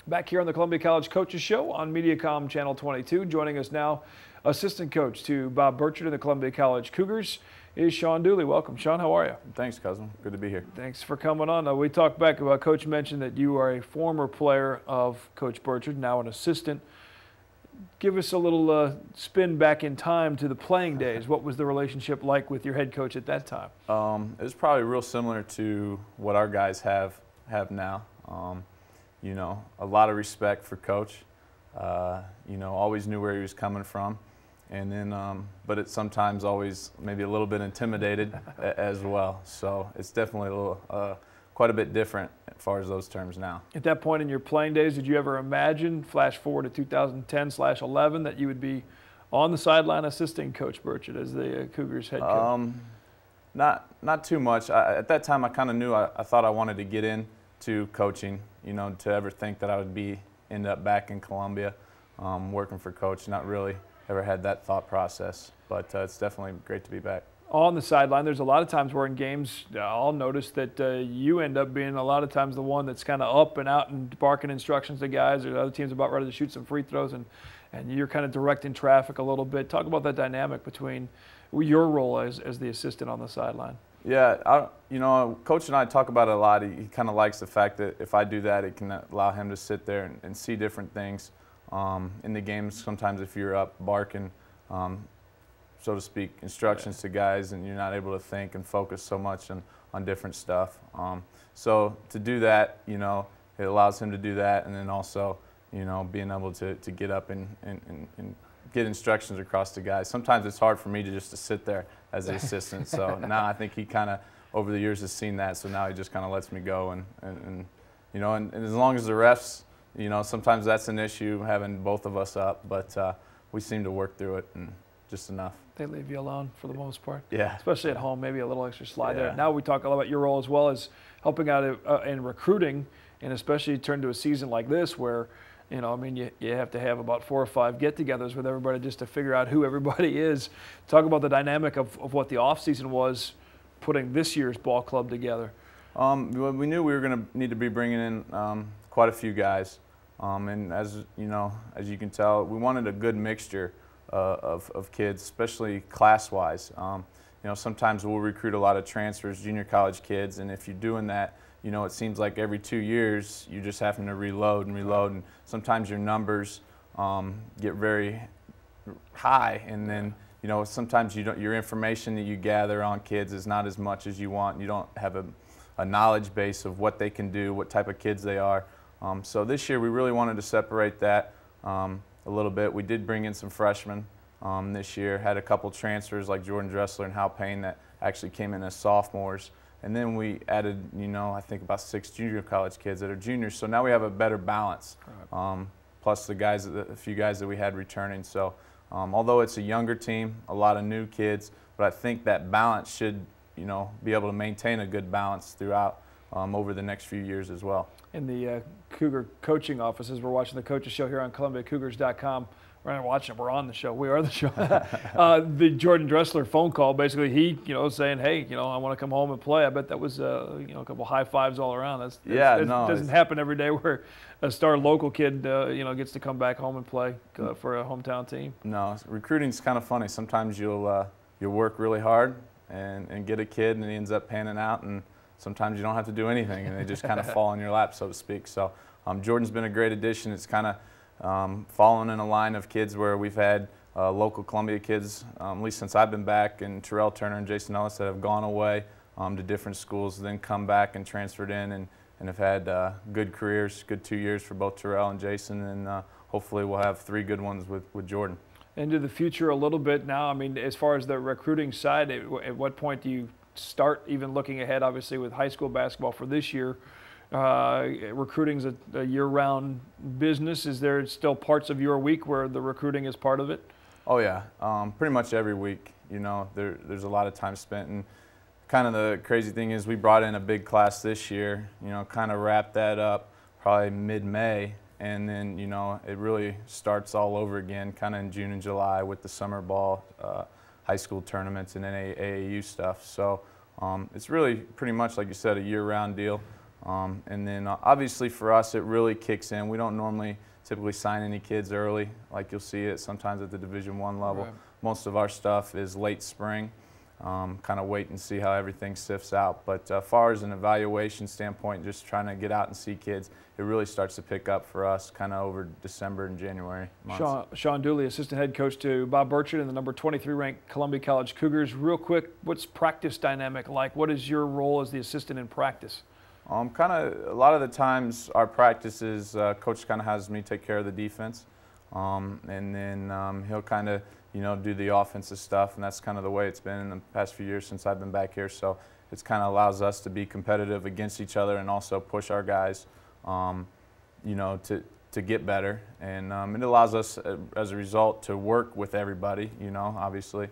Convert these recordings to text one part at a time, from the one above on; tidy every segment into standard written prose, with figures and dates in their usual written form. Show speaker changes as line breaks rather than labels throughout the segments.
Back here on the Columbia College Coaches Show on Mediacom Channel 22. Joining us now, assistant coach to Bob Burchard of the Columbia College Cougars is Sean Dooley. Welcome, Sean. How are you?
Thanks, cousin. Good to be here.
Thanks for coming on. We talked back about Coach mentioned that you are a former player of Coach Burchard, now an assistant. Give us a little spin back in time to the playing days. What was the relationship like with your head coach at that time?
It was probably real similar to what our guys have now. You know, a lot of respect for Coach. You know, always knew where he was coming from, and then, but it's sometimes always maybe a little bit intimidated as well. So it's definitely a little, quite a bit different as far as those terms now.
At that point in your playing days, did you ever imagine, flash forward to 2010/11, that you would be on the sideline assisting Coach Burchard as the Cougars head coach?
Not too much. At that time, I kind of knew I thought I wanted to get into coaching. You know, to ever think that I would end up back in Columbia working for Coach. Not really ever had that thought process, but it's definitely great to be back.
On the sideline, there's a lot of times where in games, I'll notice that you end up being a lot of times the one that's kind of up and out and barking instructions to guys, or other teams about ready to shoot some free throws, and you're kind of directing traffic a little bit. Talk about that dynamic between your role as the assistant on the sideline.
Yeah, you know, Coach and I talk about it a lot. He kind of likes the fact that if I do that, it can allow him to sit there and see different things in the games. Sometimes if you're up barking, so to speak, instructions to guys, and you're not able to think and focus so much on different stuff. So to do that, you know, it allows him to do that, and then also, you know, being able to get up and get instructions across to guys. Sometimes it's hard for me to sit there as the assistant. So now I think he kind of over the years has seen that. So now he just kind of lets me go, and you know, and as long as the refs, you know, sometimes that's an issue having both of us up, but we seem to work through it and just enough.
They leave you alone for the most part.
Yeah.
Especially at home, maybe a little extra slide there. Now we talk a lot about your role as well as helping out in recruiting, and especially turn to a season like this where, you know, I mean, you have to have about 4 or 5 get-togethers with everybody just to figure out who everybody is. Talk about the dynamic of what the offseason was putting this year's ball club together.
We knew we were going to need to be bringing in quite a few guys. And as you know, as you can tell, we wanted a good mixture of kids, especially class-wise. You know, sometimes we'll recruit a lot of transfers, junior college kids, and if you're doing that, you know, it seems like every 2 years you're just having to reload, and sometimes your numbers get very high, and then, you know, sometimes your information that you gather on kids is not as much as you want. You don't have a knowledge base of what they can do, what type of kids they are. So this year we really wanted to separate that a little bit. We did bring in some freshmen this year, had a couple transfers like Jordan Dressler and Hal Payne that actually came in as sophomores. And then we added, you know, I think about 6 junior college kids that are juniors. So now we have a better balance, plus a few guys that we had returning. So although it's a younger team, a lot of new kids, but I think that balance should, you know, be able to maintain a good balance throughout over the next few years as well.
In the Cougar coaching offices, we're watching the Coaches Show here on ColumbiaCougars.com. We're not watching it, we're on the show. We are the show. The Jordan Dressler phone call, basically he, you know, saying, hey, you know, I want to come home and play. I bet that was, you know, a couple high fives all around. It doesn't happen every day where a star local kid, you know, gets to come back home and play for a hometown team.
No, recruiting's kind of funny. Sometimes you'll work really hard and get a kid and he ends up panning out, and sometimes you don't have to do anything and they just kind of fall in your lap, so to speak. So Jordan's been a great addition. It's kind of following in a line of kids where we've had local Columbia kids, at least since I've been back, and Terrell Turner and Jason Ellis that have gone away to different schools, then come back and transferred in and have had good careers, good 2 years for both Terrell and Jason, and hopefully we'll have 3 good ones with Jordan.
Into the future a little bit now, I mean, as far as the recruiting side, at what point do you start even looking ahead, obviously, with high school basketball for this year? Recruiting's a year-round business. Is there still parts of your week where the recruiting is part of it?
Oh yeah, pretty much every week. You know, there's a lot of time spent, and kind of the crazy thing is we brought in a big class this year. You know, kind of wrapped that up probably mid-May, and then, you know, it really starts all over again kind of in June and July with the summer ball, high school tournaments, and then AAU stuff. So it's really pretty much, like you said, a year-round deal. And then obviously for us, it really kicks in. We don't normally typically sign any kids early, like you'll see it sometimes at the Division I level.
Right.
Most of our stuff is late spring, kind of wait and see how everything sifts out. But as far as an evaluation standpoint, just trying to get out and see kids, it really starts to pick up for us kind of over December and January months.
Sean Dooley, assistant head coach to Bob Burchard and the number 23 ranked Columbia College Cougars. Real quick, what's practice dynamic like? What is your role as the assistant in practice?
Kind of a lot of the times our practices, coach kind of has me take care of the defense, and then he'll kind of do the offensive stuff, and that's kind of the way it's been in the past few years since I've been back here. So it's kind of allows us to be competitive against each other and also push our guys, to get better, and it allows us as a result to work with everybody, obviously.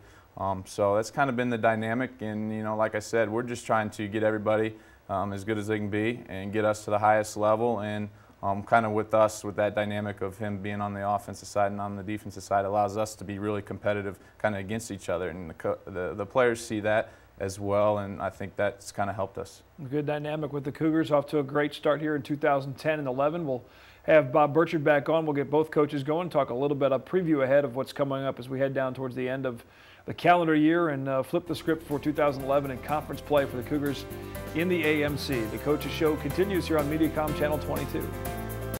So that's kind of been the dynamic, and like I said, we're just trying to get everybody as good as they can be and get us to the highest level. And kind of with us, with that dynamic of him being on the offensive side and on the defensive side, allows us to be really competitive kind of against each other. And the players see that as well, and I think that's kind of helped us.
Good dynamic with the Cougars, off to a great start here in 2010 and 11. We'll have Bob Burchard back on. We'll get both coaches going, talk a little bit, a preview ahead of what's coming up as we head down towards the end of the calendar year and flip the script for 2011 and conference play for the Cougars in the AMC. The Coaches Show continues here on Mediacom Channel 22.